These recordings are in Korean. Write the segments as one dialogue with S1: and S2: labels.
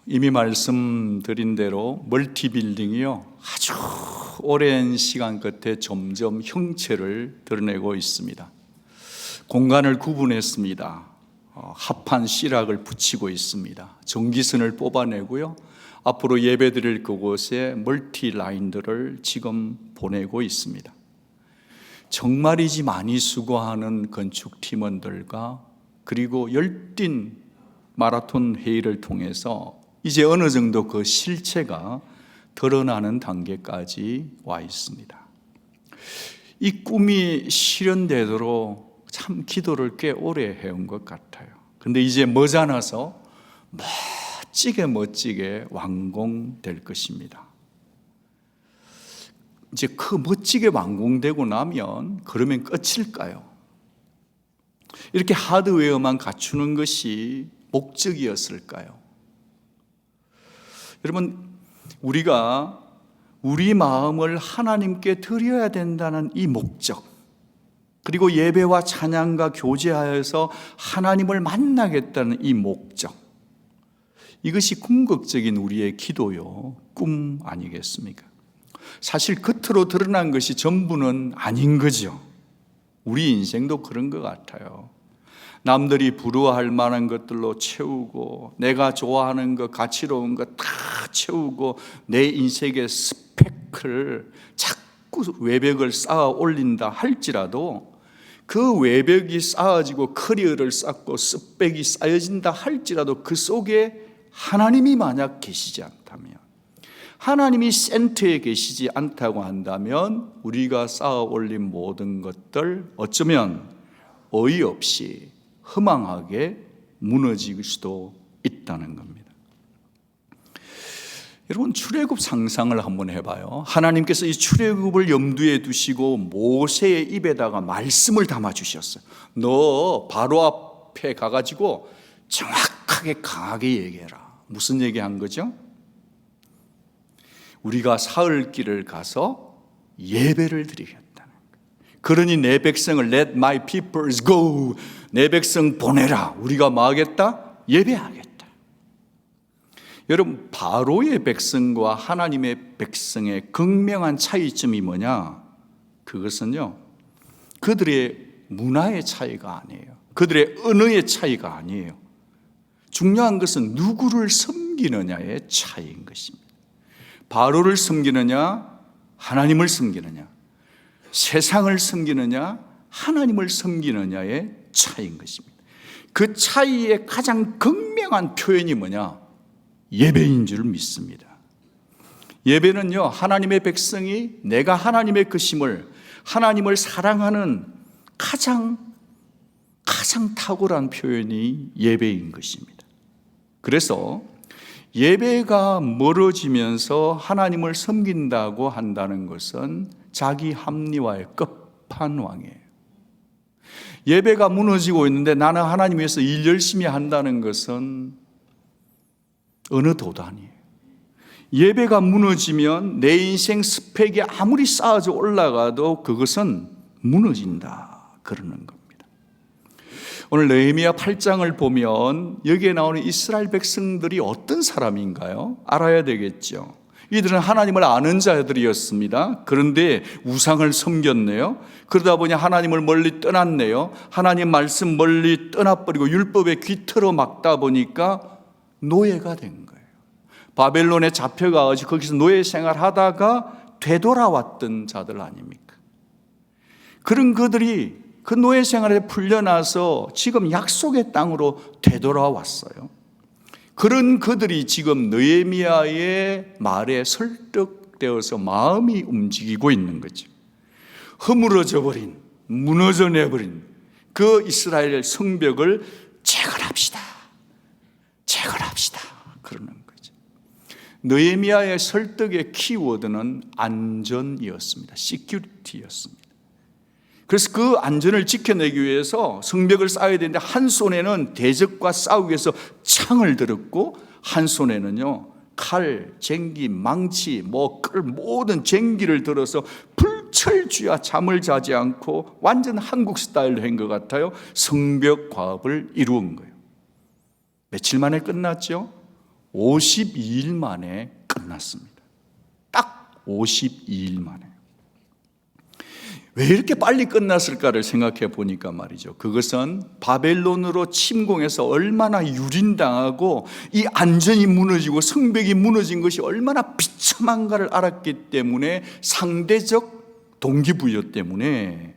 S1: 이미 말씀드린 대로 멀티빌딩이요, 아주 오랜 시간 끝에 점점 형체를 드러내고 있습니다. 공간을 구분했습니다. 합판 시락을 붙이고 있습니다. 전기선을 뽑아내고요, 앞으로 예배드릴 그곳에 멀티 라인들을 지금 보내고 있습니다. 정말이지 많이 수고하는 건축팀원들과 그리고 열띤 마라톤 회의를 통해서 이제 어느 정도 그 실체가 드러나는 단계까지 와 있습니다. 이 꿈이 실현되도록 참 기도를 꽤 오래 해온 것 같아요. 근데 이제 머지않아서 멋지게 완공될 것입니다. 이제 그 멋지게 완공되고 나면 그러면 끝일까요? 이렇게 하드웨어만 갖추는 것이 목적이었을까요? 여러분, 우리가 우리 마음을 하나님께 드려야 된다는 이 목적, 그리고 예배와 찬양과 교제하여서 하나님을 만나겠다는 이 목적, 이것이 궁극적인 우리의 기도요, 꿈 아니겠습니까? 사실 겉으로 드러난 것이 전부는 아닌 거죠. 우리 인생도 그런 것 같아요. 남들이 부러워할 만한 것들로 채우고, 내가 좋아하는 것, 가치로운 것 다 채우고, 내 인생의 스펙을 자꾸 외벽을 쌓아 올린다 할지라도, 그 외벽이 쌓아지고 커리어를 쌓고 스펙이 쌓여진다 할지라도 그 속에 하나님이 만약 계시지 않다면, 하나님이 센터에 계시지 않다고 한다면 우리가 쌓아 올린 모든 것들 어쩌면 어이없이 허망하게 무너질 수도 있다는 겁니다. 여러분, 출애굽 상상을 한번 해봐요. 하나님께서 이 출애굽을 염두에 두시고 모세의 입에다가 말씀을 담아주셨어요. 너 바로 앞에 가가지고 정확하게 강하게 얘기해라. 무슨 얘기한 거죠? 우리가 사흘길을 가서 예배를 드리겠다는 거예요. 그러니 내 백성을 let my people go, 내 백성 보내라. 우리가 뭐 하겠다? 예배하겠다. 여러분, 바로의 백성과 하나님의 백성의 극명한 차이점이 뭐냐? 그것은요, 그들의 문화의 차이가 아니에요. 그들의 언어의 차이가 아니에요. 중요한 것은 누구를 섬기느냐의 차이인 것입니다. 바로를 섬기느냐, 하나님을 섬기느냐, 세상을 섬기느냐, 하나님을 섬기느냐의 차이인 것입니다. 그 차이의 가장 극명한 표현이 뭐냐? 예배인 줄 믿습니다. 예배는요, 하나님의 백성이 내가 하나님의 것임을, 하나님을 사랑하는 가장 탁월한 표현이 예배인 것입니다. 그래서 예배가 멀어지면서 하나님을 섬긴다고 한다는 것은 자기 합리화의 끝판왕이에요. 예배가 무너지고 있는데 나는 하나님 위해서 일 열심히 한다는 것은 어느 도단이에요. 예배가 무너지면 내 인생 스펙이 아무리 쌓아져 올라가도 그것은 무너진다, 그러는 겁니다. 오늘 느헤미야 8장을 보면 여기에 나오는 이스라엘 백성들이 어떤 사람인가요? 알아야 되겠죠. 이들은 하나님을 아는 자들이었습니다. 그런데 우상을 섬겼네요. 그러다 보니 하나님을 멀리 떠났네요. 하나님 말씀 멀리 떠나버리고 율법에 귀틀어 막다 보니까 노예가 된 거예요. 바벨론에 잡혀가서 거기서 노예 생활하다가 되돌아왔던 자들 아닙니까? 그런 그들이 그 노예 생활에 풀려나서 지금 약속의 땅으로 되돌아왔어요. 그런 그들이 지금 느헤미야의 말에 설득되어서 마음이 움직이고 있는 거죠. 허물어져 버린, 무너져 내버린 그 이스라엘 성벽을 재건합시다. 그러는 거죠. 느헤미야의 설득의 키워드는 안전이었습니다. 시큐리티였습니다. 그래서 그 안전을 지켜내기 위해서 성벽을 쌓아야 되는데 한 손에는 대적과 싸우기 위해서 창을 들었고 한 손에는요 칼, 쟁기, 망치, 모든 쟁기를 들어서 불철주야 잠을 자지 않고 완전 한국 스타일로 한 것 같아요. 성벽 과업을 이루은 거예요. 며칠 만에 끝났죠? 52일 만에 끝났습니다. 딱 52일 만에. 왜 이렇게 빨리 끝났을까를 생각해 보니까 말이죠. 그것은 바벨론으로 침공해서 얼마나 유린당하고 이 안전이 무너지고 성벽이 무너진 것이 얼마나 비참한가를 알았기 때문에, 상대적 동기부여 때문에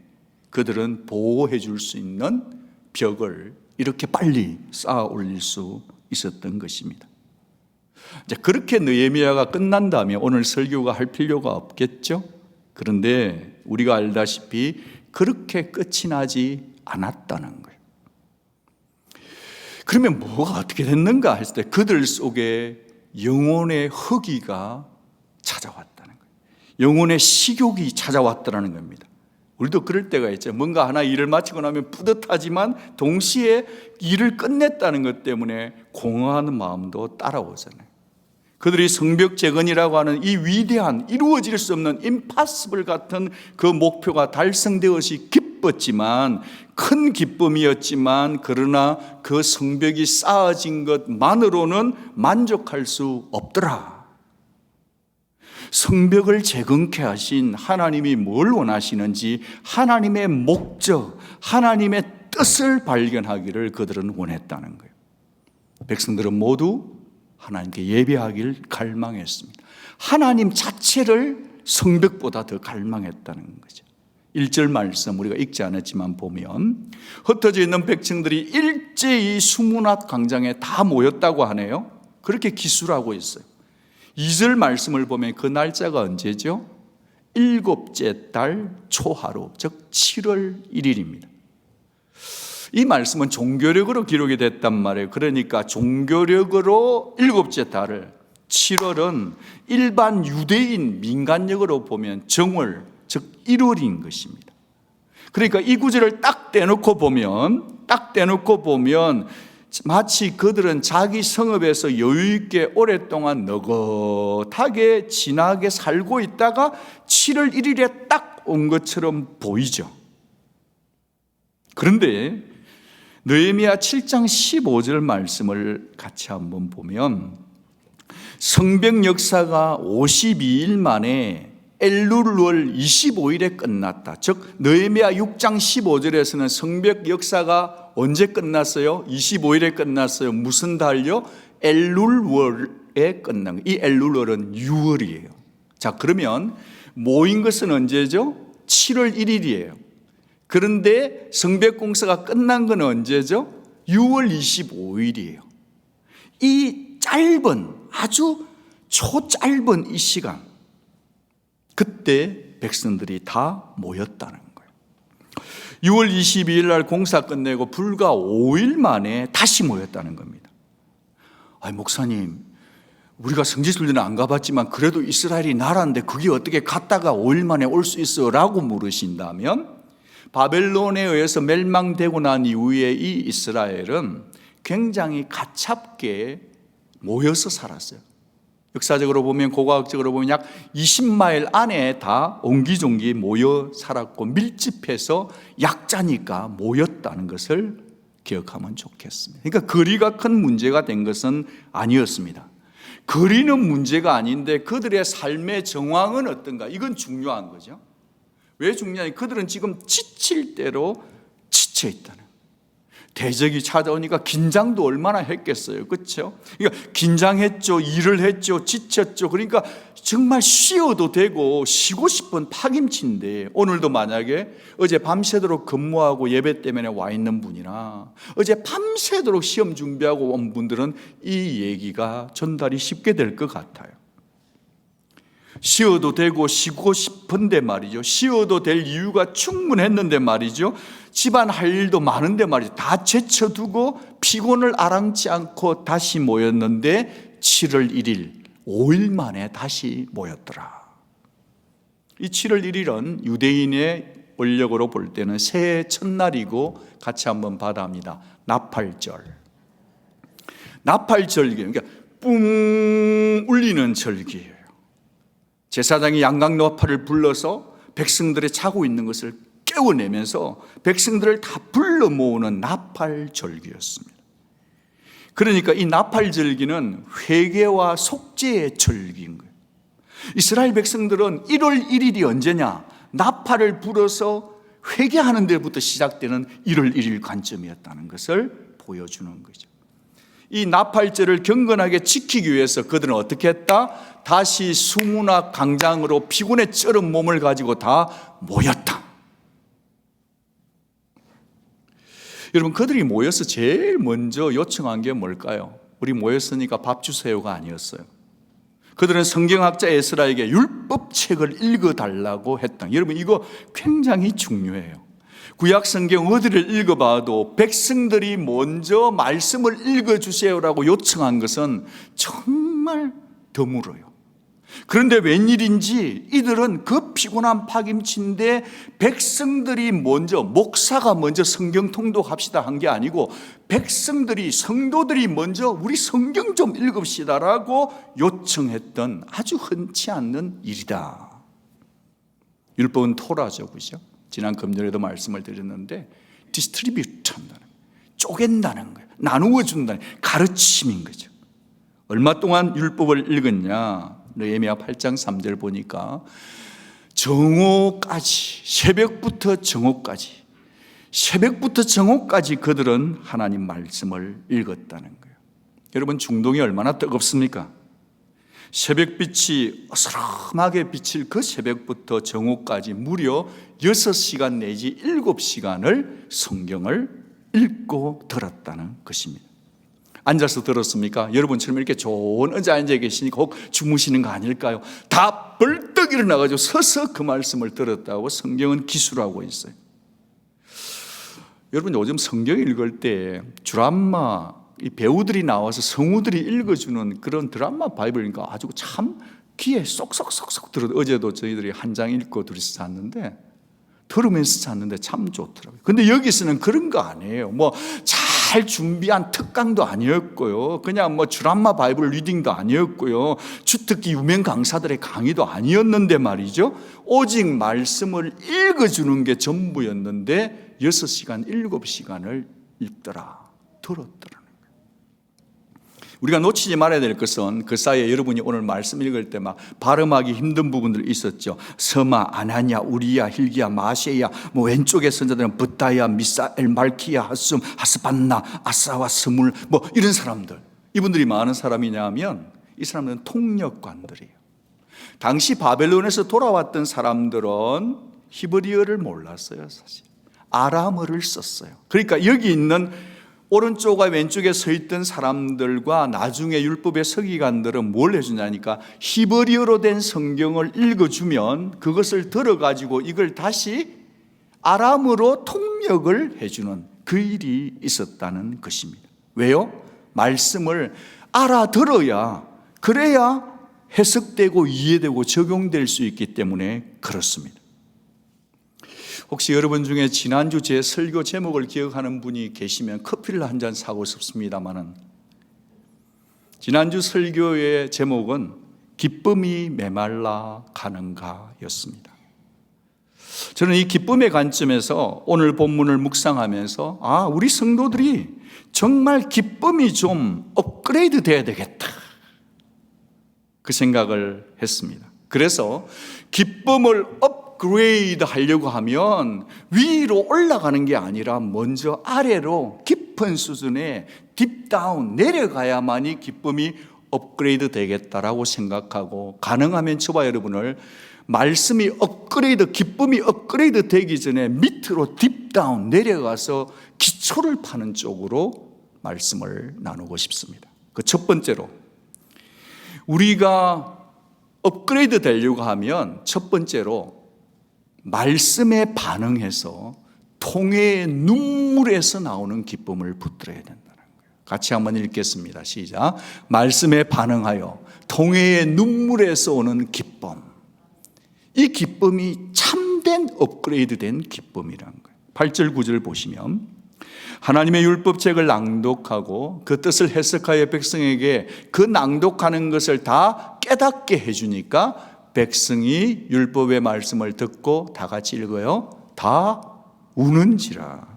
S1: 그들은 보호해 줄 수 있는 벽을 이렇게 빨리 쌓아 올릴 수 있었던 것입니다. 이제 그렇게 느헤미야가 끝난다면 오늘 설교가 할 필요가 없겠죠? 그런데 우리가 알다시피 그렇게 끝이 나지 않았다는 거예요. 그러면 뭐가 어떻게 됐는가 했을 때 그들 속에 영혼의 허기가 찾아왔다는 거예요. 영혼의 식욕이 찾아왔다는 겁니다. 우리도 그럴 때가 있죠. 뭔가 하나 일을 마치고 나면 뿌듯하지만 동시에 일을 끝냈다는 것 때문에 공허한 마음도 따라오잖아요. 그들이 성벽 재건이라고 하는 이 위대한, 이루어질 수 없는 임파서블 같은 그 목표가 달성되었이 기뻤지만, 큰 기쁨이었지만, 그러나 그 성벽이 쌓아진 것만으로는 만족할 수 없더라. 성벽을 재건케 하신 하나님이 뭘 원하시는지, 하나님의 목적, 하나님의 뜻을 발견하기를 그들은 원했다는 거예요. 백성들은 모두 하나님께 예배하기를 갈망했습니다. 하나님 자체를 성벽보다 더 갈망했다는 거죠. 1절 말씀 우리가 읽지 않았지만 보면, 흩어져 있는 백성들이 일제히 수문앞 광장에 다 모였다고 하네요. 그렇게 기술하고 있어요. 2절 말씀을 보면 그 날짜가 언제죠? 7째 달 초하루, 즉 7월 1일입니다. 이 말씀은 종교력으로 기록이 됐단 말이에요. 그러니까 종교력으로 7째 달을, 7월은 일반 유대인 민간력으로 보면 정월, 즉 1월인 것입니다. 그러니까 이 구절을 딱 떼놓고 보면 마치 그들은 자기 성읍에서 여유 있게 오랫동안 너긋하게 진하게 살고 있다가 7월 1일에 딱 온 것처럼 보이죠. 그런데 느헤미야 7장 15절 말씀을 같이 한번 보면, 성벽 역사가 52일 만에 엘룰월 25일에 끝났다. 즉 느헤미야 6장 15절에서는 성벽 역사가 언제 끝났어요? 25일에 끝났어요. 무슨 달요? 엘룰월에 끝난 거예요. 이 엘룰월은 6월이에요. 자, 그러면 모인 것은 언제죠? 7월 1일이에요. 그런데 성벽 공사가 끝난 건 언제죠? 6월 25일이에요. 이 짧은, 아주 초짧은 이 시간, 그때 백성들이 다 모였다는 거예요. 6월 22일 날 공사 끝내고 불과 5일 만에 다시 모였다는 겁니다. 아니, 목사님, 우리가 성지순례는 안 가봤지만 그래도 이스라엘이 나라인데 그게 어떻게 갔다가 5일 만에 올 수 있어? 라고 물으신다면, 바벨론에 의해서 멸망되고 난 이후에 이 이스라엘은 굉장히 가깝게 모여서 살았어요. 역사적으로 보면, 고고학적으로 보면 약 20마일 안에 다 옹기종기 모여 살았고, 밀집해서 약자니까 모였다는 것을 기억하면 좋겠습니다. 그러니까 거리가 큰 문제가 된 것은 아니었습니다. 거리는 문제가 아닌데 그들의 삶의 정황은 어떤가? 이건 중요한 거죠. 왜 중요하냐? 그들은 지금 지칠 대로 지쳐 있다는. 대적이 찾아오니까 긴장도 얼마나 했겠어요. 그렇죠? 그러니까 긴장했죠. 일을 했죠. 지쳤죠. 그러니까 정말 쉬어도 되고 쉬고 싶은 파김치인데, 오늘도 만약에 어제 밤새도록 근무하고 예배 때문에 와 있는 분이나 어제 밤새도록 시험 준비하고 온 분들은 이 얘기가 전달이 쉽게 될 것 같아요. 쉬어도 되고 쉬고 싶은데 말이죠. 쉬어도 될 이유가 충분했는데 말이죠. 집안 할 일도 많은데 말이죠. 다 제쳐두고 피곤을 아랑치 않고 다시 모였는데 7월 1일, 5일 만에 다시 모였더라. 이 7월 1일은 유대인의 원력으로 볼 때는 새해 첫날이고, 같이 한번 받아합니다. 나팔절. 나팔절기, 그러니까 뿡 울리는 절기예요. 제사장이 양강나팔을 불러서 백성들의 자고 있는 것을 깨워내면서 백성들을 다 불러 모으는 나팔절기였습니다. 그러니까 이 나팔절기는 회개와 속죄의 절기인 거예요. 이스라엘 백성들은 1월 1일이 언제냐? 나팔을 불어서 회개하는 데부터 시작되는 1월 1일 관점이었다는 것을 보여주는 거죠. 이 나팔절을 경건하게 지키기 위해서 그들은 어떻게 했다? 다시 수문학 광장으로 피곤에 쩔은 몸을 가지고 다 모였다. 여러분, 그들이 모여서 제일 먼저 요청한 게 뭘까요? 우리 모였으니까 밥 주세요가 아니었어요. 그들은 성경학자 에스라에게 율법책을 읽어달라고 했다. 여러분, 이거 굉장히 중요해요. 구약 성경 어디를 읽어봐도 백성들이 먼저 말씀을 읽어주세요라고 요청한 것은 정말 드물어요. 그런데 웬일인지 이들은 그 피곤한 파김치인데 백성들이 먼저, 목사가 먼저 성경 통독합시다 한 게 아니고 백성들이, 성도들이 먼저 우리 성경 좀 읽읍시다라고 요청했던 아주 흔치 않는 일이다. 율법은 토라죠, 그죠? 지난 금요일에도 말씀을 드렸는데 디스트리뷰트 한다는 거예요. 쪼갠다는 거예요. 나누어 준다는 거예요. 가르침인 거죠. 얼마 동안 율법을 읽었냐? 느헤미야 8장 3절 보니까 정오까지, 새벽부터 정오까지 그들은 하나님 말씀을 읽었다는 거예요. 여러분, 중동이 얼마나 뜨겁습니까? 새벽빛이 어스름하게 비칠 그 새벽부터 정오까지 무려 6시간 내지 7시간을 성경을 읽고 들었다는 것입니다. 앉아서 들었습니까? 여러분처럼 이렇게 좋은 의자에 앉아 계시니까 혹 주무시는 거 아닐까요? 다 벌떡 일어나가지고 서서 그 말씀을 들었다고 성경은 기술하고 있어요. 여러분, 요즘 성경 읽을 때 드라마, 이 배우들이 나와서 성우들이 읽어주는 그런 드라마 바이블이니까 아주 참 귀에 쏙쏙쏙쏙 들어. 어제도 저희들이 한 장 읽고 둘이서 잤는데, 들으면서 잤는데 참 좋더라고요. 근데 여기서는 그런 거 아니에요. 뭐 잘 준비한 특강도 아니었고요. 그냥 뭐 드라마 바이블 리딩도 아니었고요. 주특기 유명 강사들의 강의도 아니었는데 말이죠. 오직 말씀을 읽어주는 게 전부였는데 6시간, 7시간을 읽더라, 들었더라. 우리가 놓치지 말아야 될 것은 그 사이에 여러분이 오늘 말씀 읽을 때 막 발음하기 힘든 부분들이 있었죠. 서마, 아나냐, 우리야, 힐기야, 마셰야, 뭐 왼쪽에 선자들은 붓다야, 미사엘, 말키야, 하숨, 하스반나, 아사와 스물, 뭐 이런 사람들. 이분들이 많은 사람이냐면 이 사람들은 통역관들이에요. 당시 바벨론에서 돌아왔던 사람들은 히브리어를 몰랐어요, 사실. 아람어를 썼어요. 그러니까 여기 있는 오른쪽과 왼쪽에 서 있던 사람들과 나중에 율법의 서기관들은 뭘 해주냐니까 히브리어로 된 성경을 읽어주면 그것을 들어가지고 이걸 다시 아람어로 통역을 해주는 그 일이 있었다는 것입니다. 왜요? 말씀을 알아들어야, 그래야 해석되고 이해되고 적용될 수 있기 때문에 그렇습니다. 혹시 여러분 중에 지난주 제 설교 제목을 기억하는 분이 계시면 커피를 한 잔 사고 싶습니다만은, 지난주 설교의 제목은 기쁨이 메말라 가는가 였습니다. 저는 이 기쁨의 관점에서 오늘 본문을 묵상하면서 우리 성도들이 정말 기쁨이 좀 업그레이드 돼야 되겠다, 그 생각을 했습니다. 그래서 기쁨을 업그레이드 하려고 하면 위로 올라가는 게 아니라 먼저 아래로 깊은 수준에 딥다운 내려가야만이 기쁨이 업그레이드 되겠다라고 생각하고, 가능하면 저와 여러분을 말씀이 업그레이드, 기쁨이 업그레이드 되기 전에 밑으로 딥다운 내려가서 기초를 파는 쪽으로 말씀을 나누고 싶습니다. 그 첫 번째로, 우리가 업그레이드 되려고 하면 첫 번째로 말씀에 반응해서 통회의 눈물에서 나오는 기쁨을 붙들어야 된다는 거예요. 같이 한번 읽겠습니다. 시작. 말씀에 반응하여 통회의 눈물에서 오는 기쁨. 이 기쁨이 참된 업그레이드 된 기쁨이라는 거예요. 8절 9절 보시면 하나님의 율법책을 낭독하고 그 뜻을 해석하여 백성에게 그 낭독하는 것을 다 깨닫게 해주니까 백성이 율법의 말씀을 듣고 다 같이 읽어요. 다 우는지라.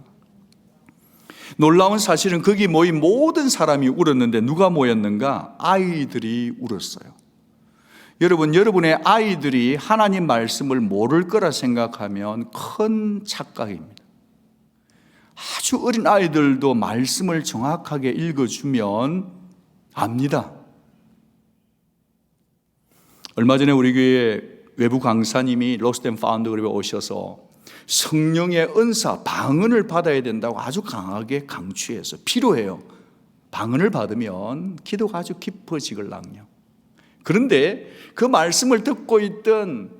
S1: 놀라운 사실은 거기 모인 모든 사람이 울었는데 누가 모였는가? 아이들이 울었어요. 여러분, 여러분의 아이들이 하나님 말씀을 모를 거라 생각하면 큰 착각입니다. 아주 어린 아이들도 말씀을 정확하게 읽어주면 압니다. 얼마 전에 우리 교회 외부 강사님이 로스트 앤 파운드 그룹에 오셔서 성령의 은사, 방언을 받아야 된다고 아주 강하게 강추해서 필요해요. 방언을 받으면 기도가 아주 깊어지걸랑요. 그런데 그 말씀을 듣고 있던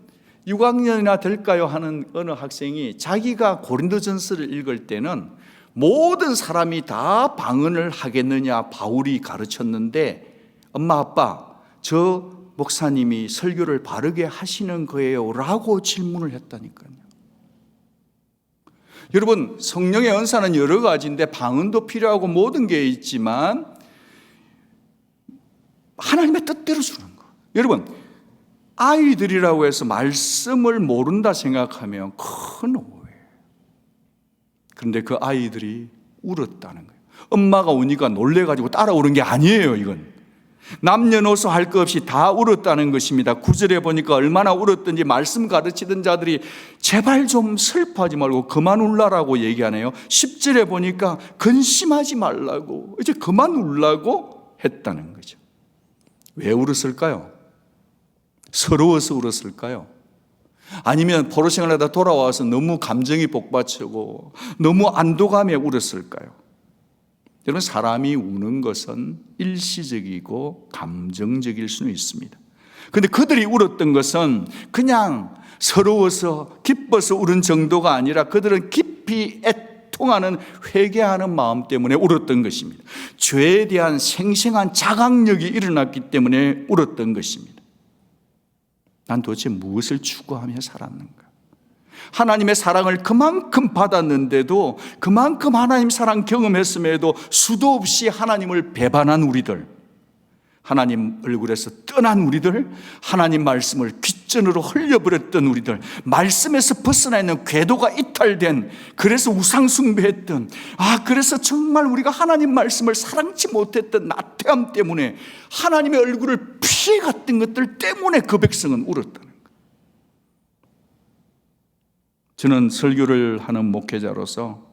S1: 6학년이나 될까요 하는 어느 학생이 자기가 고린도전서를 읽을 때는 모든 사람이 다 방언을 하겠느냐 바울이 가르쳤는데 엄마 아빠 저 목사님이 설교를 바르게 하시는 거예요 라고 질문을 했다니까요. 여러분, 성령의 은사는 여러 가지인데 방언도 필요하고 모든 게 있지만 하나님의 뜻대로 주는 거. 여러분, 아이들이라고 해서 말씀을 모른다 생각하면 큰 오해예요. 그런데 그 아이들이 울었다는 거예요. 엄마가 우니까 놀래가지고 따라 우는 게 아니에요. 이건 남녀노소 할 것 없이 다 울었다는 것입니다. 9절에 보니까 얼마나 울었든지 말씀 가르치던 자들이 제발 좀 슬퍼하지 말고 그만 울라라고 얘기하네요. 10절에 보니까 근심하지 말라고, 이제 그만 울라고 했다는 거죠. 왜 울었을까요? 서러워서 울었을까요? 아니면 포로 생활하다 돌아와서 너무 감정이 복받치고 너무 안도감에 울었을까요? 여러분, 사람이 우는 것은 일시적이고 감정적일 수는 있습니다. 그런데 그들이 울었던 것은 그냥 서러워서 기뻐서 울은 정도가 아니라 그들은 깊이 애통하는 회개하는 마음 때문에 울었던 것입니다. 죄에 대한 생생한 자각력이 일어났기 때문에 울었던 것입니다. 난 도대체 무엇을 추구하며 살았는가? 하나님의 사랑을 그만큼 받았는데도, 그만큼 하나님 사랑 경험했음에도 수도 없이 하나님을 배반한 우리들, 하나님 얼굴에서 떠난 우리들, 하나님 말씀을 귓전으로 흘려버렸던 우리들, 말씀에서 벗어나 있는 궤도가 이탈된, 그래서 우상숭배했던, 그래서 정말 우리가 하나님 말씀을 사랑치 못했던 나태함 때문에 하나님의 얼굴을 피해갔던 것들 때문에 그 백성은 울었다는 거예요. 저는 설교를 하는 목회자로서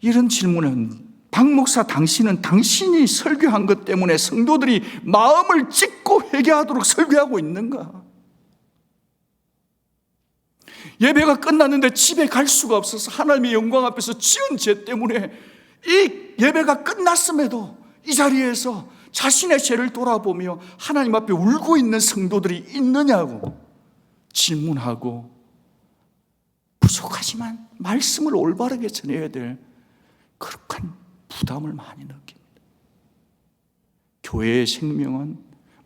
S1: 이런 질문은, 박 목사 당신은 당신이 설교한 것 때문에 성도들이 마음을 찢고 회개하도록 설교하고 있는가? 예배가 끝났는데 집에 갈 수가 없어서 하나님의 영광 앞에서 지은 죄 때문에 이 예배가 끝났음에도 이 자리에서 자신의 죄를 돌아보며 하나님 앞에 울고 있는 성도들이 있느냐고 질문하고, 부족하지만 말씀을 올바르게 전해야 될 그렇게 부담을 많이 느낍니다. 교회의 생명은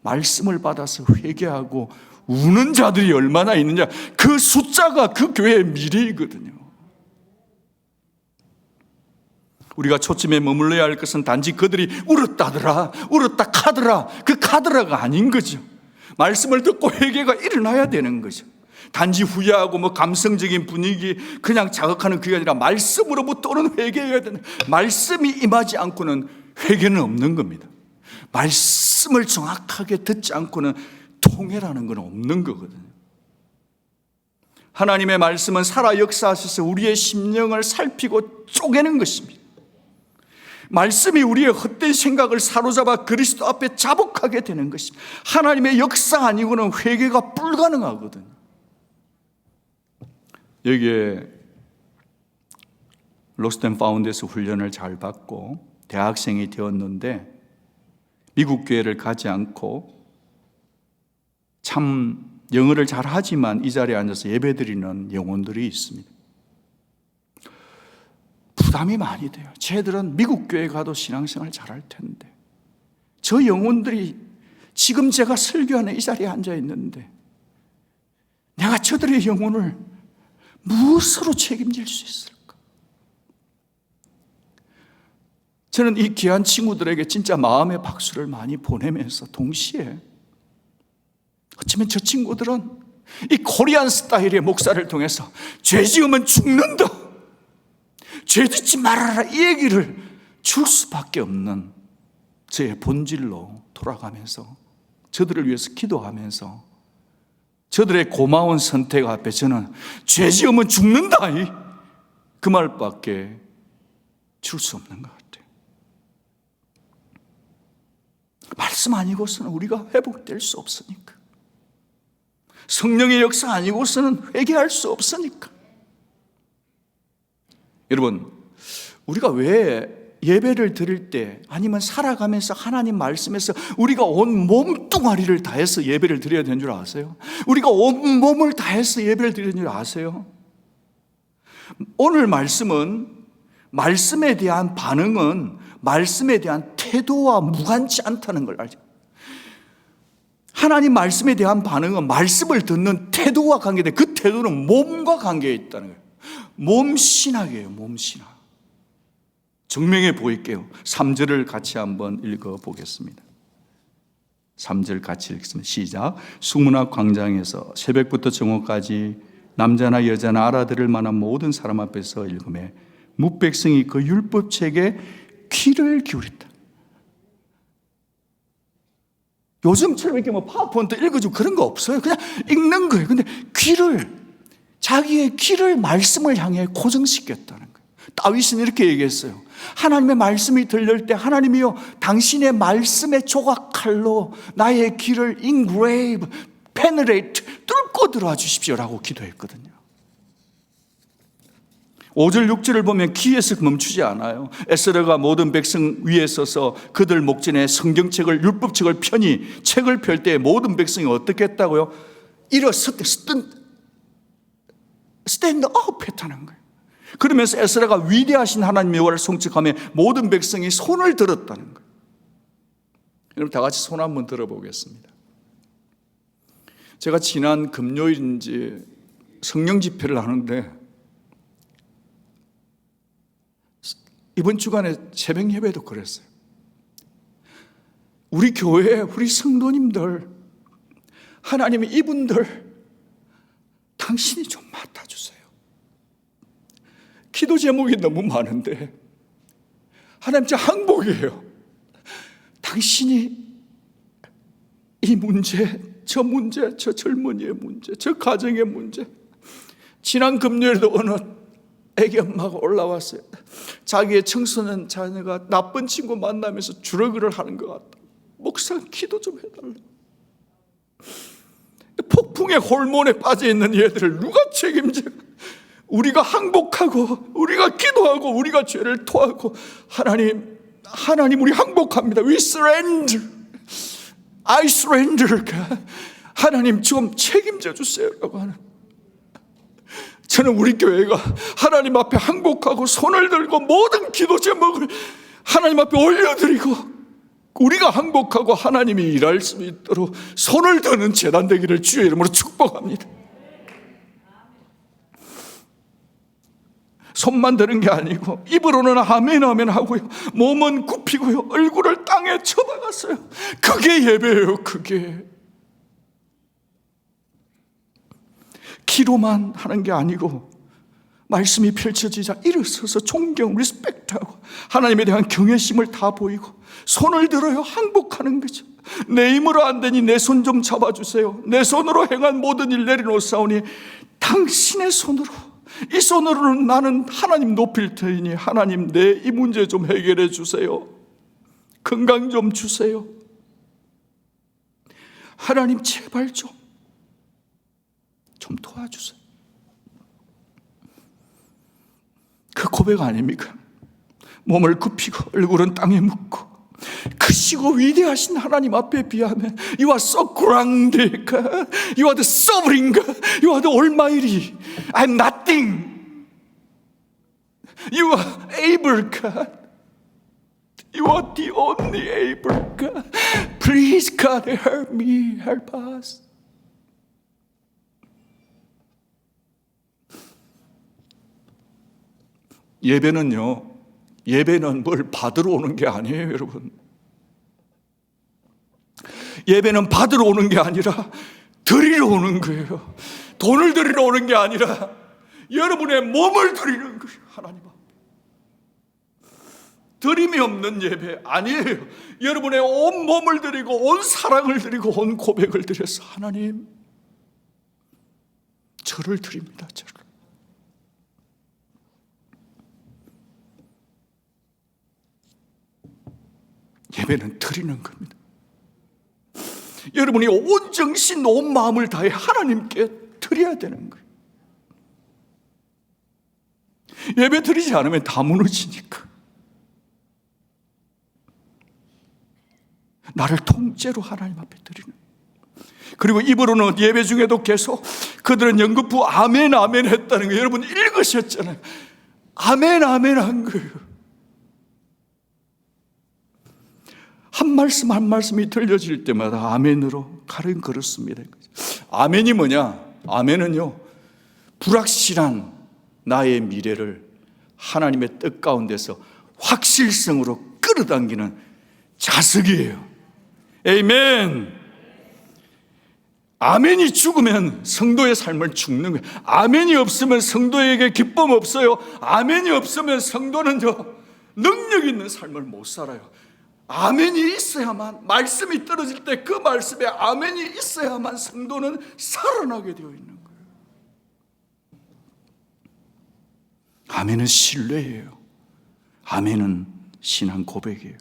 S1: 말씀을 받아서 회개하고 우는 자들이 얼마나 있느냐, 그 숫자가 그 교회의 미래이거든요. 우리가 초점에 머물러야 할 것은 단지 그들이 울었다더라, 울었다 카더라, 그 카더라가 아닌 거죠. 말씀을 듣고 회개가 일어나야 되는 거죠. 단지 후회하고 감성적인 분위기 그냥 자극하는 그게 아니라 말씀으로부터 오는 회개해야 되는, 말씀이 임하지 않고는 회개는 없는 겁니다. 말씀을 정확하게 듣지 않고는 통회라는 건 없는 거거든요. 하나님의 말씀은 살아 역사하셔서 우리의 심령을 살피고 쪼개는 것입니다. 말씀이 우리의 헛된 생각을 사로잡아 그리스도 앞에 자복하게 되는 것입니다. 하나님의 역사 아니고는 회개가 불가능하거든요. 여기에 로스트 앤 파운드에서 훈련을 잘 받고 대학생이 되었는데 미국 교회를 가지 않고 참 영어를 잘하지만 이 자리에 앉아서 예배드리는 영혼들이 있습니다. 부담이 많이 돼요. 쟤들은 미국 교회 가도 신앙생활 잘할 텐데, 저 영혼들이 지금 제가 설교하는 이 자리에 앉아 있는데 내가 저들의 영혼을 무엇으로 책임질 수 있을까? 저는 이 귀한 친구들에게 진짜 마음의 박수를 많이 보내면서 동시에 어쩌면 저 친구들은 이 코리안 스타일의 목사를 통해서 죄 지으면 죽는다, 죄짓지 말아라 이 얘기를 줄 수밖에 없는 저의 본질로 돌아가면서 저들을 위해서 기도하면서 저들의 고마운 선택 앞에 저는 죄 지으면 죽는다 그 말밖에 줄 수 없는 것 같아요. 말씀 아니고서는 우리가 회복될 수 없으니까, 성령의 역사 아니고서는 회개할 수 없으니까. 여러분, 우리가 왜 예배를 드릴 때 아니면 살아가면서 하나님 말씀에서 우리가 온 몸뚱아리를 다해서 예배를 드려야 되는 줄 아세요? 우리가 온 몸을 다해서 예배를 드리는 줄 아세요? 오늘 말씀은, 말씀에 대한 반응은 말씀에 대한 태도와 무관치 않다는 걸 알죠. 하나님 말씀에 대한 반응은 말씀을 듣는 태도와 관계돼. 그 태도는 몸과 관계에 있다는 거예요. 몸신학이에요. 몸신학. 증명해 보일게요. 3절을 같이 한번 읽어보겠습니다. 3절 같이 읽습니다. 시작. 수문학 광장에서 새벽부터 정오까지 남자나 여자나 알아들을 만한 모든 사람 앞에서 읽음에 뭇백성이 그 율법책에 귀를 기울였다. 요즘처럼 이렇게 뭐 파워포인트 읽어주고 그런 거 없어요. 그냥 읽는 거예요. 근데 자기의 귀를 말씀을 향해 고정시켰다는 거예요. 다윗은 이렇게 얘기했어요. 하나님의 말씀이 들릴 때 하나님이여 당신의 말씀의 조각칼로 나의 귀를 engrave, penetrate, 뚫고 들어와 주십시오라고 기도했거든요. 5절 6절을 보면 귀에서 멈추지 않아요. 에스라가 모든 백성 위에 서서 그들 목전에 성경책을, 율법책을 펴니 책을 펼 때 모든 백성이 어떻게 했다고요? 일어섰대. 스탠드업 했다는 거예요. 그러면서 에스라가 위대하신 하나님의 여호와를 송축하며 모든 백성이 손을 들었다는 거예요. 여러분 다 같이 손 한번 들어보겠습니다. 제가 지난 금요일인지 성령 집회를 하는데 이번 주간에 새벽 예배도 그랬어요. 우리 교회 우리 성도님들, 하나님의 이분들 당신이 좀 맡아주세요. 기도 제목이 너무 많은데 하나님 저 항복이에요. 당신이 이 문제, 저 문제, 저 젊은이의 문제, 저 가정의 문제. 지난 금요일도 어느 애기 엄마가 올라왔어요. 자기의 청소년 자녀가 나쁜 친구 만나면서 주러기를 하는 것 같다. 목사 기도 좀 해달라. 폭풍의 호르몬에 빠져있는 얘들을 누가 책임져? 우리가 항복하고 우리가 기도하고 우리가 죄를 토하고 하나님 우리 항복합니다. We surrender. I surrender. 하나님 좀 책임져 주세요 라고 하는. 저는 우리 교회가 하나님 앞에 항복하고 손을 들고 모든 기도 제목을 하나님 앞에 올려드리고 우리가 항복하고 하나님이 일할 수 있도록 손을 드는 제단 되기를 주의 이름으로 축복합니다. 손만 드는 게 아니고 입으로는 아멘 아멘 하고요, 몸은 굽히고요, 얼굴을 땅에 쳐박았어요. 그게 예배예요. 그게 기로만 하는 게 아니고 말씀이 펼쳐지자 일어서서 존경, 리스펙트하고 하나님에 대한 경외심을 다 보이고 손을 들어요. 항복하는 거죠. 내 힘으로 안 되니 내 손 좀 잡아주세요. 내 손으로 행한 모든 일 내려놓사오니 당신의 손으로, 이 손으로는 나는 하나님 높일 터이니 하나님 내 이 문제 좀 해결해 주세요. 건강 좀 주세요. 하나님 제발 좀 도와주세요. 그 고백 아닙니까? 몸을 굽히고 얼굴은 땅에 묻고 크시고 위대하신 하나님 앞에 비하면 You are so grounded God. You are the sovereign God. You are the almighty. I'm nothing. You are able God. You are the only able God. Please God help me. Help us. 예배는 뭘 받으러 오는 게 아니에요, 여러분. 예배는 받으러 오는 게 아니라 드리러 오는 거예요. 돈을 드리러 오는 게 아니라 여러분의 몸을 드리는 거예요, 하나님 앞에. 드림이 없는 예배 아니에요. 여러분의 온 몸을 드리고 온 사랑을 드리고 온 고백을 드려서 하나님 저를 드립니다. 저를. 예배는 드리는 겁니다. 여러분이 온 정신 온 마음을 다해 하나님께 드려야 되는 거예요. 예배 드리지 않으면 다 무너지니까. 나를 통째로 하나님 앞에 드리는. 그리고 입으로는 예배 중에도 계속 그들은 연거푸 아멘 아멘 했다는 거 여러분 읽으셨잖아요. 아멘 아멘 한 거예요. 한 말씀 한 말씀이 들려질 때마다 아멘으로 가른 걸었습니다. 아멘이 뭐냐? 아멘은요, 불확실한 나의 미래를 하나님의 뜻 가운데서 확실성으로 끌어당기는 자석이에요. 아멘. 아멘이 죽으면 성도의 삶을 죽는 거예요. 아멘이 없으면 성도에게 기쁨 없어요. 아멘이 없으면 성도는요, 능력 있는 삶을 못 살아요. 아멘이 있어야만, 말씀이 떨어질 때 그 말씀에 아멘이 있어야만 성도는 살아나게 되어 있는 거예요. 아멘은 신뢰예요. 아멘은 신앙 고백이에요.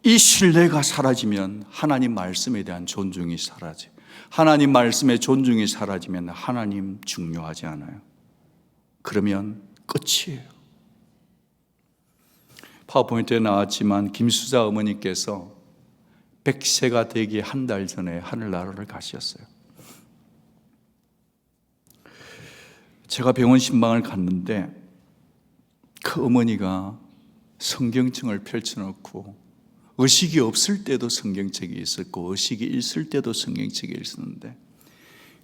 S1: 이 신뢰가 사라지면 하나님 말씀에 대한 존중이 사라져요. 하나님 말씀의 존중이 사라지면 하나님 중요하지 않아요. 그러면 끝이에요. 파워포인트에 나왔지만 김수자 어머니께서 100세가 되기 한 달 전에 하늘나라를 가셨어요. 제가 병원 신방을 갔는데 그 어머니가 성경책을 펼쳐놓고 의식이 없을 때도 성경책이 있었고 의식이 있을 때도 성경책이 있었는데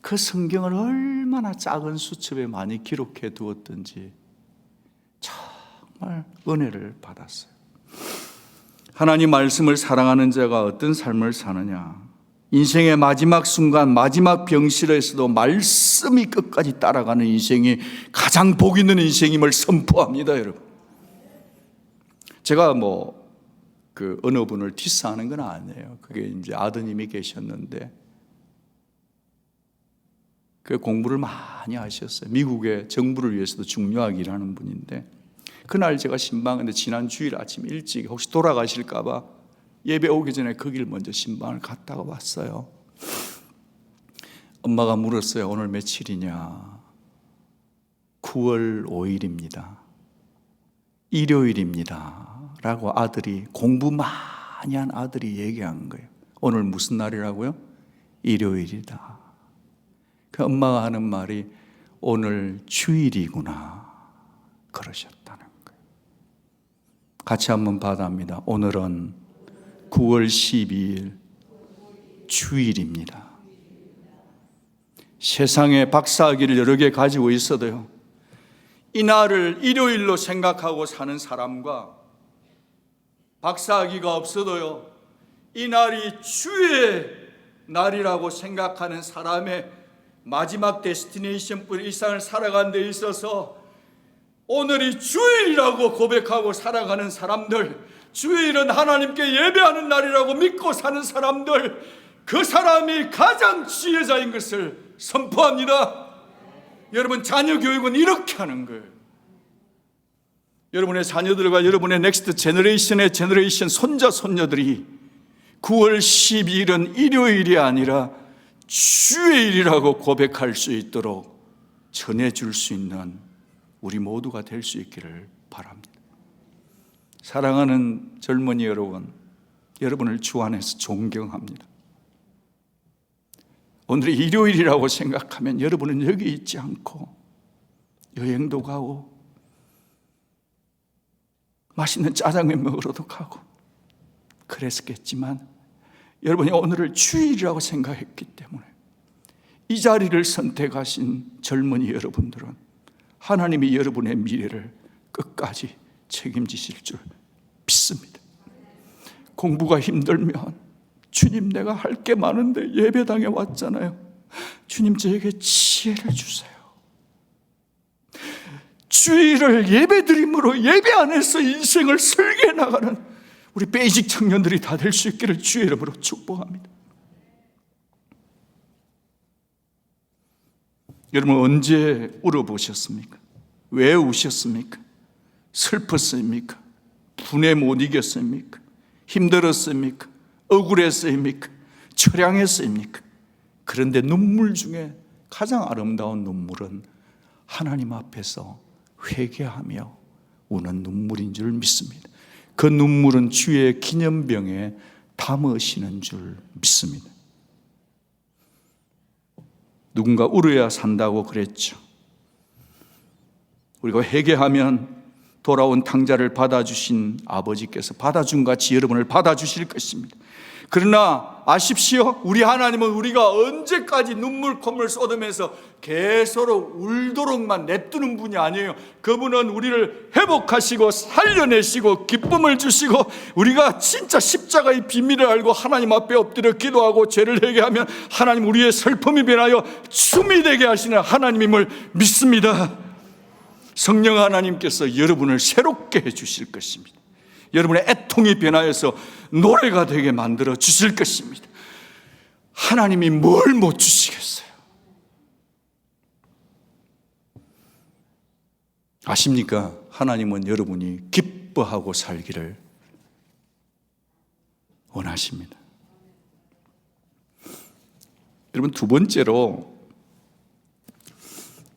S1: 그 성경을 얼마나 작은 수첩에 많이 기록해 두었던지 정말 은혜를 받았어요. 하나님 말씀을 사랑하는 자가 어떤 삶을 사느냐? 인생의 마지막 순간, 마지막 병실에서도 말씀이 끝까지 따라가는 인생이 가장 복 있는 인생임을 선포합니다, 여러분. 제가 어느 분을 디스하는 건 아니에요. 그게 이제 아드님이 계셨는데 그 공부를 많이 하셨어요. 미국의 정부를 위해서도 중요하게 일하는 분인데 그날 제가 신방했는데 지난 주일 아침 일찍 혹시 돌아가실까 봐 예배 오기 전에 거기를 먼저 신방을 갔다가 왔어요. 엄마가 물었어요. 오늘 며칠이냐? 9월 5일입니다. 일요일입니다. 라고 아들이, 공부 많이 한 아들이 얘기한 거예요. 오늘 무슨 날이라고요? 일요일이다. 그 엄마가 하는 말이 오늘 주일이구나 그러셨다는 거예요. 같이 한번 받아합니다. 오늘은 9월 12일 주일입니다. 세상에 박사학위를 여러 개 가지고 있어도요, 이 날을 일요일로 생각하고 사는 사람과 박사학위가 없어도요, 이 날이 주의 날이라고 생각하는 사람의 마지막 데스티네이션 뿐 일상을 살아가는 데 있어서 오늘이 주일이라고 고백하고 살아가는 사람들, 주일은 하나님께 예배하는 날이라고 믿고 사는 사람들, 그 사람이 가장 지혜자인 것을 선포합니다. 여러분, 자녀 교육은 이렇게 하는 거예요. 여러분의 자녀들과 여러분의 넥스트 제너레이션의 제너레이션 손자 손녀들이 9월 12일은 일요일이 아니라 주의 일이라고 고백할 수 있도록 전해줄 수 있는 우리 모두가 될 수 있기를 바랍니다. 사랑하는 젊은이 여러분, 여러분을 주 안에서 존경합니다. 오늘이 일요일이라고 생각하면 여러분은 여기 있지 않고 여행도 가고 맛있는 짜장면 먹으러도 가고 그랬겠지만 여러분이 오늘을 주일이라고 생각했기 때문에 이 자리를 선택하신 젊은이 여러분들은 하나님이 여러분의 미래를 끝까지 책임지실 줄 믿습니다. 공부가 힘들면 주님, 내가 할 게 많은데 예배당에 왔잖아요. 주님, 저에게 지혜를 주세요. 주일을 예배드림으로 예배 안에서 인생을 설계해 나가는 우리 베이직 청년들이 다 될 수 있기를 주의 이름으로 축복합니다. 여러분, 언제 울어보셨습니까? 왜 우셨습니까? 슬펐습니까? 분에 못 이겼습니까? 힘들었습니까? 억울했습니까? 처량했습니까? 그런데 눈물 중에 가장 아름다운 눈물은 하나님 앞에서 회개하며 우는 눈물인 줄 믿습니다. 그 눈물은 주의 기념병에 담으시는 줄 믿습니다. 누군가 울어야 산다고 그랬죠. 우리가 회개하면 돌아온 탕자를 받아주신 아버지께서 받아준 같이 여러분을 받아주실 것입니다. 그러나 아십시오, 우리 하나님은 우리가 언제까지 눈물 콧물 쏟으면서 계속 울도록만 냅두는 분이 아니에요. 그분은 우리를 회복하시고 살려내시고 기쁨을 주시고, 우리가 진짜 십자가의 비밀을 알고 하나님 앞에 엎드려 기도하고 죄를 회개하면 하나님 우리의 슬픔이 변하여 춤이 되게 하시는 하나님임을 믿습니다. 성령 하나님께서 여러분을 새롭게 해주실 것입니다. 여러분의 애통이 변하여서 노래가 되게 만들어 주실 것입니다. 하나님이 뭘 못 주시겠어요? 아십니까? 하나님은 여러분이 기뻐하고 살기를 원하십니다. 여러분, 두 번째로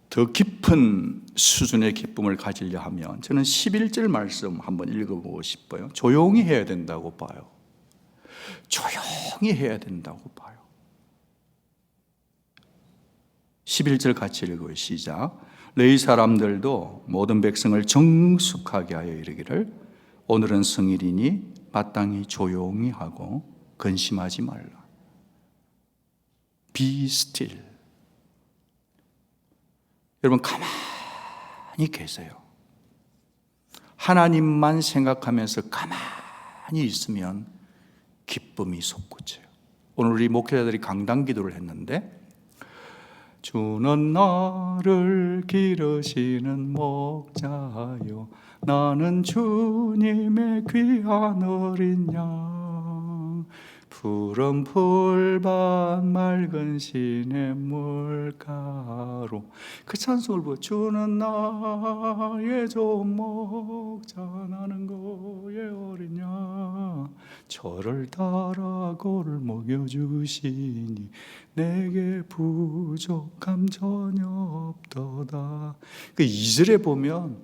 S1: 더 깊은 수준의 기쁨을 가지려 하면 저는 11절 말씀 한번 읽어보고 싶어요. 조용히 해야 된다고 봐요. 조용히 해야 된다고 봐요. 11절 같이 읽어요. 시작. 너희 사람들도 모든 백성을 정숙하게 하여 이르기를 오늘은 성일이니 마땅히 조용히 하고 근심하지 말라. Be still. 여러분, 가만히 계세요. 하나님만 생각하면서 가만히 있으면 기쁨이 솟구쳐요. 오늘 우리 목회자들이 강단 기도를 했는데, 주는 나를 기르시는 목자요, 나는 주님의 귀한 어린 양, 푸른 풀밭 맑은 시냇 물가로. 그 찬송을 보고 주는 나의 좋은 목자, 나는 그의 어린 양, 저를 따라 그를 먹여주시니 내게 부족함 전혀 없도다. 그 2절에 보면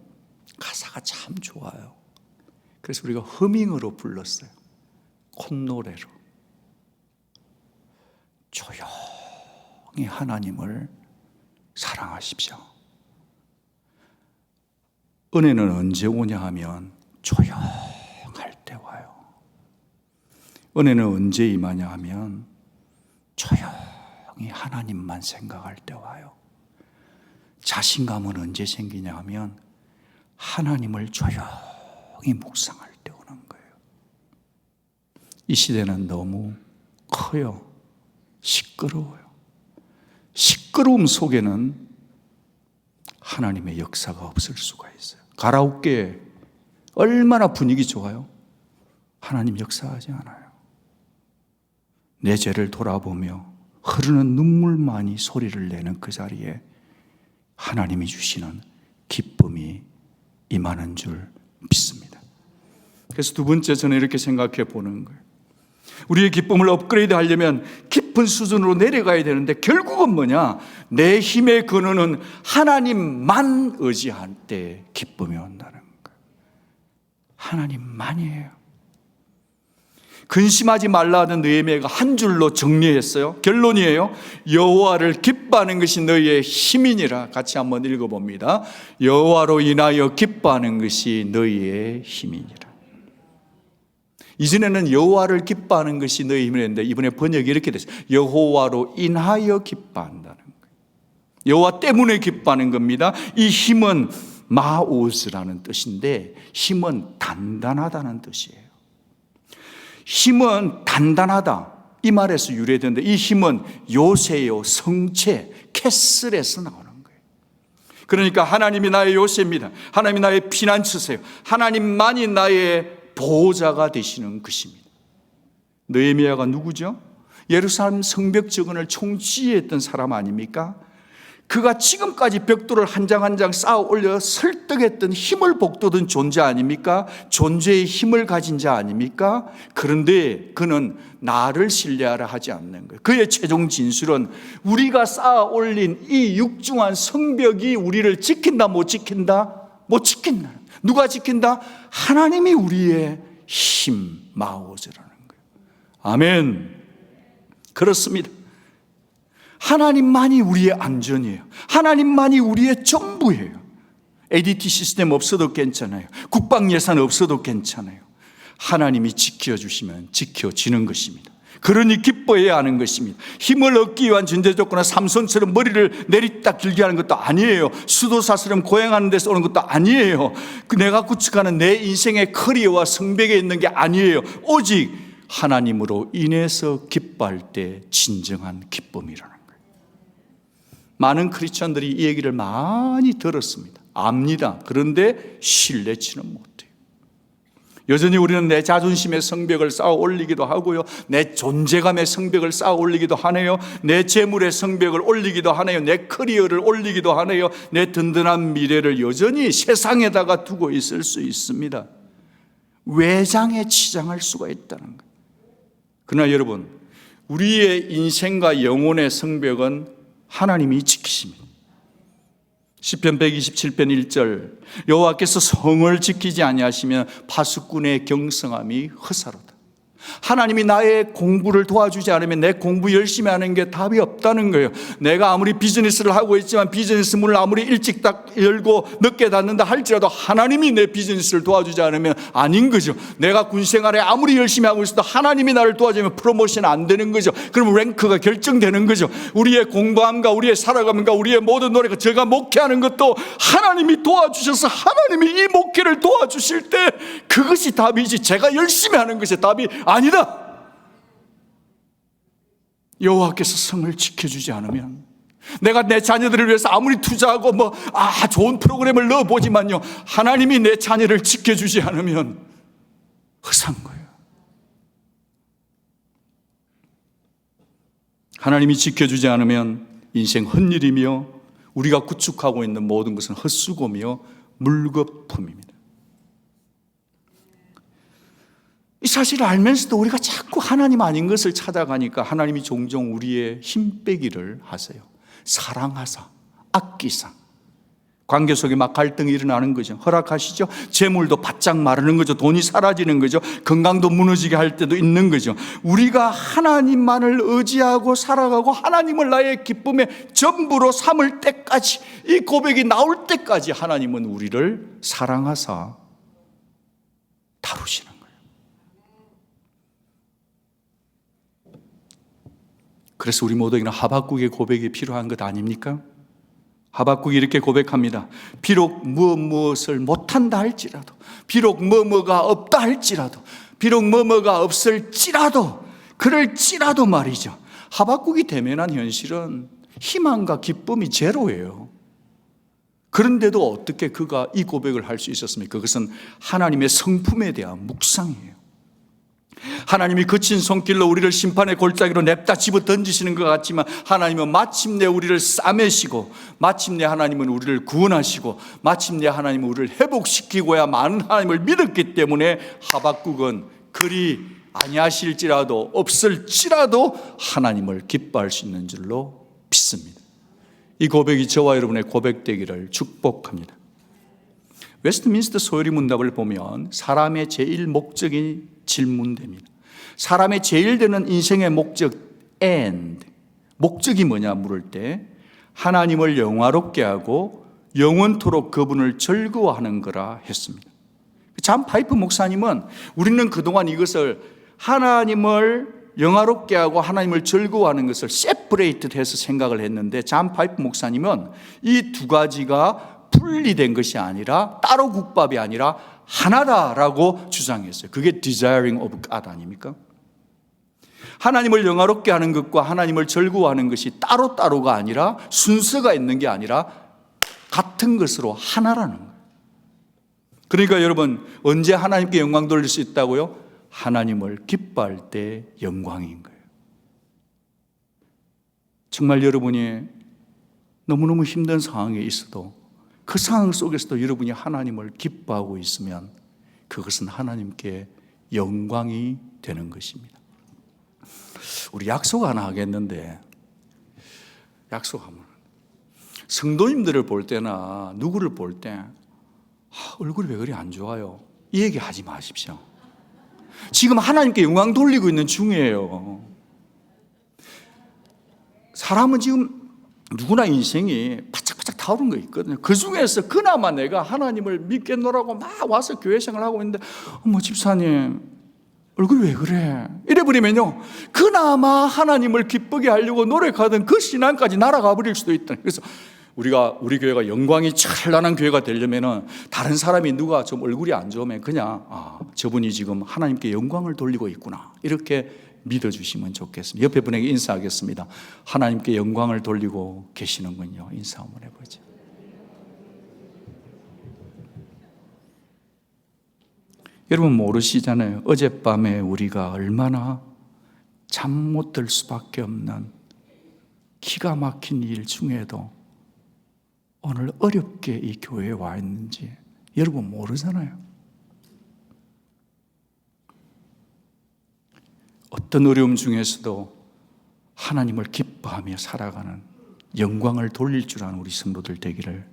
S1: 가사가 참 좋아요. 그래서 우리가 허밍으로 불렀어요. 콧노래로. 조용히 하나님을 사랑하십시오. 은혜는 언제 오냐 하면 조용할 때 와요. 은혜는 언제 임하냐 하면 조용히 하나님만 생각할 때 와요. 자신감은 언제 생기냐 하면 하나님을 조용히 묵상할 때 오는 거예요. 이 시대는 너무 커요. 시끄러워요. 시끄러움 속에는 하나님의 역사가 없을 수가 있어요. 가라오케 얼마나 분위기 좋아요? 하나님 역사하지 않아요. 내 죄를 돌아보며 흐르는 눈물만이 소리를 내는 그 자리에 하나님이 주시는 기쁨이 임하는 줄 믿습니다. 그래서 두 번째, 저는 이렇게 생각해 보는 거예요. 우리의 기쁨을 업그레이드 하려면 깊은 수준으로 내려가야 되는데, 결국은 뭐냐? 내 힘의 근원은 하나님만 의지할 때 기쁨이 온다는 거예요. 하나님만이에요. 근심하지 말라 하는 느헤미야가 한 줄로 정리했어요. 결론이에요. 여호와를 기뻐하는 것이 너희의 힘이니라. 같이 한번 읽어봅니다. 여호와로 인하여 기뻐하는 것이 너희의 힘이니라. 이전에는 여호와를 기뻐하는 것이 너희 힘이었는데, 이번에 번역이 이렇게 됐어요. 여호와로 인하여 기뻐한다는 거예요. 여호와 때문에 기뻐하는 겁니다. 이 힘은 마오스라는 뜻인데, 힘은 단단하다는 뜻이에요. 힘은 단단하다, 이 말에서 유래되는데, 이 힘은 요새요, 성체, 캐슬에서 나오는 거예요. 그러니까 하나님이 나의 요새입니다. 하나님이 나의 피난처세요. 하나님만이 나의 보호자가 되시는 것입니다. 느헤미야가 누구죠? 예루살렘 성벽 증언을 총지휘했던 사람 아닙니까? 그가 지금까지 벽돌을 한 장 한 장 쌓아 올려 설득했던 힘을 북돋은 존재 아닙니까? 존재의 힘을 가진 자 아닙니까? 그런데 그는 나를 신뢰하라 하지 않는 거예요. 그의 최종 진술은 우리가 쌓아 올린 이 육중한 성벽이 우리를 지킨다, 못 지킨다? 못 지킨다. 누가 지킨다? 하나님이 우리의 힘, 마오즈라는 거예요. 아멘. 그렇습니다. 하나님만이 우리의 안전이에요. 하나님만이 우리의 전부예요. ADT 시스템 없어도 괜찮아요. 국방 예산 없어도 괜찮아요. 하나님이 지켜주시면 지켜지는 것입니다. 그러니 기뻐해야 하는 것입니다. 힘을 얻기 위한 전제 조건은 삼손처럼 머리를 내리딱 길게 하는 것도 아니에요. 수도사처럼 고행하는 데서 오는 것도 아니에요. 내가 구축하는 내 인생의 커리어와 성벽에 있는 게 아니에요. 오직 하나님으로 인해서 기뻐할 때 진정한 기쁨이라는 거예요. 많은 크리스천들이 이 얘기를 많이 들었습니다. 압니다. 그런데 신뢰치는 못해요. 여전히 우리는 내 자존심의 성벽을 쌓아 올리기도 하고요, 내 존재감의 성벽을 쌓아 올리기도 하네요, 내 재물의 성벽을 올리기도 하네요, 내 커리어를 올리기도 하네요, 내 든든한 미래를 여전히 세상에다가 두고 있을 수 있습니다. 외장에 치장할 수가 있다는 거예요. 그러나 여러분, 우리의 인생과 영혼의 성벽은 하나님이 지키십니다. 시편 127편 1절, 여호와께서 성을 지키지 아니하시면 파수꾼의 경성함이 허사로다. 하나님이 나의 공부를 도와주지 않으면 내 공부 열심히 하는 게 답이 없다는 거예요. 내가 아무리 비즈니스를 하고 있지만 비즈니스 문을 아무리 일찍 딱 열고 늦게 닫는다 할지라도 하나님이 내 비즈니스를 도와주지 않으면 아닌 거죠. 내가 군생활에 아무리 열심히 하고 있어도 하나님이 나를 도와주면 프로모션 안 되는 거죠. 그러면 랭크가 결정되는 거죠. 우리의 공부함과 우리의 살아감과 우리의 모든 노래가, 제가 목회하는 것도 하나님이 도와주셔서 하나님이 이 목회를 도와주실 때 그것이 답이지, 제가 열심히 하는 것이 답이 아니다. 여호와께서 성을 지켜주지 않으면, 내가 내 자녀들을 위해서 아무리 투자하고 좋은 프로그램을 넣어보지만요, 하나님이 내 자녀를 지켜주지 않으면 허사한 거예요. 하나님이 지켜주지 않으면 인생 헛일이며 우리가 구축하고 있는 모든 것은 헛수고며 물거품입니다. 이 사실을 알면서도 우리가 자꾸 하나님 아닌 것을 찾아가니까 하나님이 종종 우리의 힘 빼기를 하세요. 사랑하사, 아끼사. 관계 속에 막 갈등이 일어나는 거죠. 허락하시죠. 재물도 바짝 마르는 거죠. 돈이 사라지는 거죠. 건강도 무너지게 할 때도 있는 거죠. 우리가 하나님만을 의지하고 살아가고 하나님을 나의 기쁨의 전부로 삼을 때까지, 이 고백이 나올 때까지 하나님은 우리를 사랑하사 다루시는 거예요. 그래서 우리 모두에게는 하박국의 고백이 필요한 것 아닙니까? 하박국이 이렇게 고백합니다. 비록 무엇을 못한다 할지라도, 비록 뭐뭐가 없다 할지라도, 비록 뭐뭐가 없을지라도, 그럴지라도 말이죠. 하박국이 대면한 현실은 희망과 기쁨이 제로예요. 그런데도 어떻게 그가 이 고백을 할 수 있었습니까? 그것은 하나님의 성품에 대한 묵상이에요. 하나님이 거친 손길로 우리를 심판의 골짜기로 냅다 집어 던지시는 것 같지만 하나님은 마침내 우리를 싸매시고, 마침내 하나님은 우리를 구원하시고, 마침내 하나님은 우리를 회복시키고야 많은 하나님을 믿었기 때문에 하박국은 그리 아니하실지라도 없을지라도 하나님을 기뻐할 수 있는 줄로 믿습니다. 이 고백이 저와 여러분의 고백되기를 축복합니다. 웨스트민스터 소요리 문답을 보면 사람의 제일 목적이 질문됩니다. 사람의 제일 되는 인생의 목적, end, 목적이 뭐냐 물을 때 하나님을 영화롭게 하고 영원토록 그분을 즐거워하는 거라 했습니다. 잠 파이프 목사님은 우리는 그동안 이것을 하나님을 영화롭게 하고 하나님을 즐거워하는 것을 세퍼레이트 해서 생각을 했는데, 잠 파이프 목사님은 이 두 가지가 분리된 것이 아니라, 따로 국밥이 아니라 하나다라고 주장했어요. 그게 desiring of God 아닙니까? 하나님을 영화롭게 하는 것과 하나님을 즐거워하는 것이 따로따로가 아니라, 순서가 있는 게 아니라 같은 것으로 하나라는 거예요. 그러니까 여러분, 언제 하나님께 영광 돌릴 수 있다고요? 하나님을 기뻐할 때 영광인 거예요. 정말 여러분이 너무너무 힘든 상황에 있어도 그 상황 속에서도 여러분이 하나님을 기뻐하고 있으면 그것은 하나님께 영광이 되는 것입니다. 우리 약속 하나 하겠는데, 약속하면 성도님들을 볼 때나 누구를 볼 때 얼굴이 왜 그리 안 좋아요? 이 얘기 하지 마십시오. 지금 하나님께 영광 돌리고 있는 중이에요. 사람은 지금 누구나 인생이 바짝바짝 타오른 거 있거든요. 그 중에서 그나마 내가 하나님을 믿겠노라고 막 와서 교회 생활을 하고 있는데, 집사님 얼굴이 왜 그래? 이래버리면요, 그나마 하나님을 기쁘게 하려고 노력하던 그 신앙까지 날아가 버릴 수도 있다. 그래서 우리 교회가 영광이 찬란한 교회가 되려면은 다른 사람이 누가 좀 얼굴이 안 좋으면 그냥 저분이 지금 하나님께 영광을 돌리고 있구나, 이렇게 믿어주시면 좋겠습니다. 옆에 분에게 인사하겠습니다. 하나님께 영광을 돌리고 계시는군요. 인사 한번 해보죠. 여러분 모르시잖아요. 어젯밤에 우리가 얼마나 잠 못 들 수밖에 없는 기가 막힌 일 중에도 오늘 어렵게 이 교회에 와 있는지 여러분 모르잖아요. 어떤 어려움 중에서도 하나님을 기뻐하며 살아가는, 영광을 돌릴 줄 아는 우리 성도들 되기를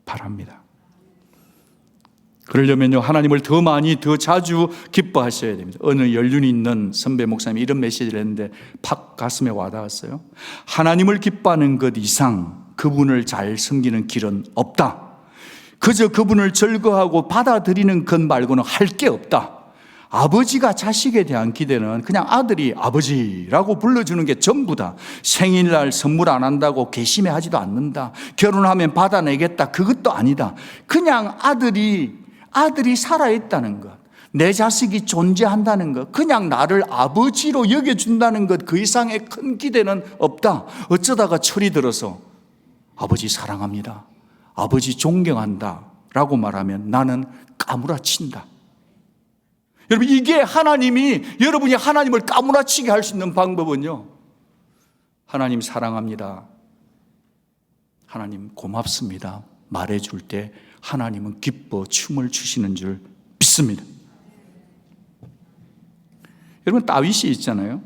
S1: 바랍니다. 그러려면요, 하나님을 더 많이 더 자주 기뻐하셔야 됩니다. 어느 연륜이 있는 선배 목사님이 이런 메시지를 했는데 팍 가슴에 와닿았어요. 하나님을 기뻐하는 것 이상 그분을 잘 섬기는 길은 없다. 그저 그분을 즐거워하고 받아들이는 것 말고는 할 게 없다. 아버지가 자식에 대한 기대는 그냥 아들이 아버지라고 불러주는 게 전부다. 생일날 선물 안 한다고 괘씸해 하지도 않는다. 결혼하면 받아내겠다, 그것도 아니다. 그냥 아들이 살아있다는 것, 내 자식이 존재한다는 것, 그냥 나를 아버지로 여겨준다는 것, 그 이상의 큰 기대는 없다. 어쩌다가 철이 들어서 아버지 사랑합니다, 아버지 존경한다 라고 말하면 나는 까무라친다. 여러분, 이게 여러분이 하나님을 까무라치게 할 수 있는 방법은요, 하나님 사랑합니다, 하나님 고맙습니다 말해줄 때 하나님은 기뻐 춤을 추시는 줄 믿습니다. 여러분, 다윗이 있잖아요.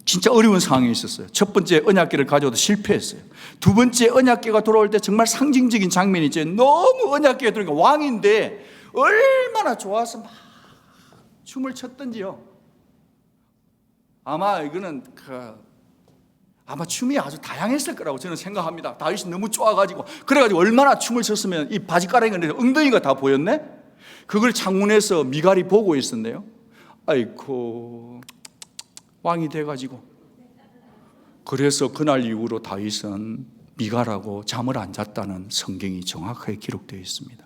S1: 진짜 어려운 상황에 있었어요. 첫 번째 언약궤를 가져와도 실패했어요. 두 번째 언약궤가 돌아올 때 정말 상징적인 장면이 있죠. 너무 언약궤가 들어오니까 왕인데 얼마나 좋아서 막 춤을 췄던지요. 아마 이거는 아마 춤이 아주 다양했을 거라고 저는 생각합니다. 다윗이 너무 좋아가지고, 그래가지고 얼마나 춤을 췄으면 이 바지가랑이가 엉덩이가 다 보였네. 그걸 창문에서 미갈이 보고 있었네요. 아이고, 왕이 돼가지고. 그래서 그날 이후로 다윗은 미갈하고 잠을 안 잤다는 성경이 정확하게 기록되어 있습니다.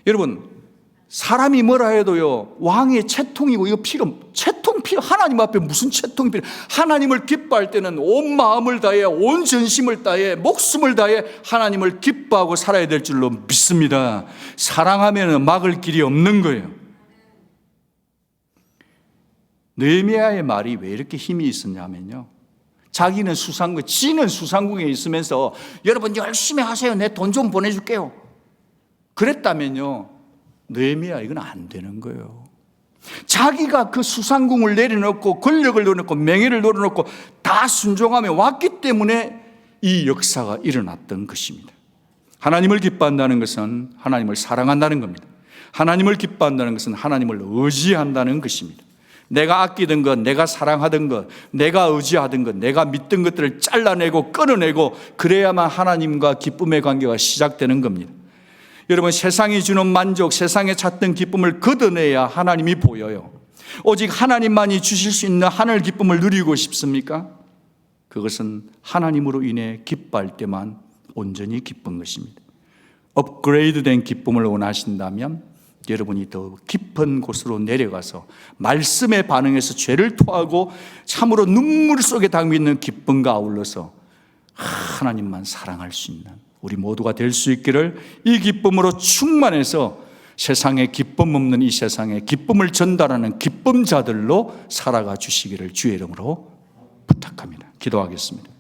S1: 여러분, 사람이 뭐라 해도요, 왕의 채통이고, 이거 채통 필요, 하나님 앞에 무슨 채통이 필요? 하나님을 기뻐할 때는 온 마음을 다해, 온 전심을 다해, 목숨을 다해 하나님을 기뻐하고 살아야 될 줄로 믿습니다. 사랑하면 막을 길이 없는 거예요. 느헤미야의 말이 왜 이렇게 힘이 있었냐면요, 지는 수상궁에 있으면서 여러분 열심히 하세요, 내 돈 좀 보내줄게요 그랬다면요, 느헤미야 이건 안 되는 거예요. 자기가 그 수상궁을 내려놓고 권력을 내려놓고 명예를 내려놓고 다 순종하며 왔기 때문에 이 역사가 일어났던 것입니다. 하나님을 기뻐한다는 것은 하나님을 사랑한다는 겁니다. 하나님을 기뻐한다는 것은 하나님을 의지한다는 것입니다. 내가 아끼던 것, 내가 사랑하던 것, 내가 의지하던 것, 내가 믿던 것들을 잘라내고 끊어내고, 그래야만 하나님과 기쁨의 관계가 시작되는 겁니다. 여러분, 세상이 주는 만족, 세상에 찾던 기쁨을 걷어내야 하나님이 보여요. 오직 하나님만이 주실 수 있는 하늘 기쁨을 누리고 싶습니까? 그것은 하나님으로 인해 기뻐할 때만 온전히 기쁜 것입니다. 업그레이드된 기쁨을 원하신다면 여러분이 더 깊은 곳으로 내려가서 말씀에 반응해서 죄를 토하고 참으로 눈물 속에 담겨 있는 기쁨과 아울러서 하나님만 사랑할 수 있는 우리 모두가 될 수 있기를, 이 기쁨으로 충만해서 세상에 기쁨 없는 이 세상에 기쁨을 전달하는 기쁨자들로 살아가 주시기를 주의 이름으로 부탁합니다. 기도하겠습니다.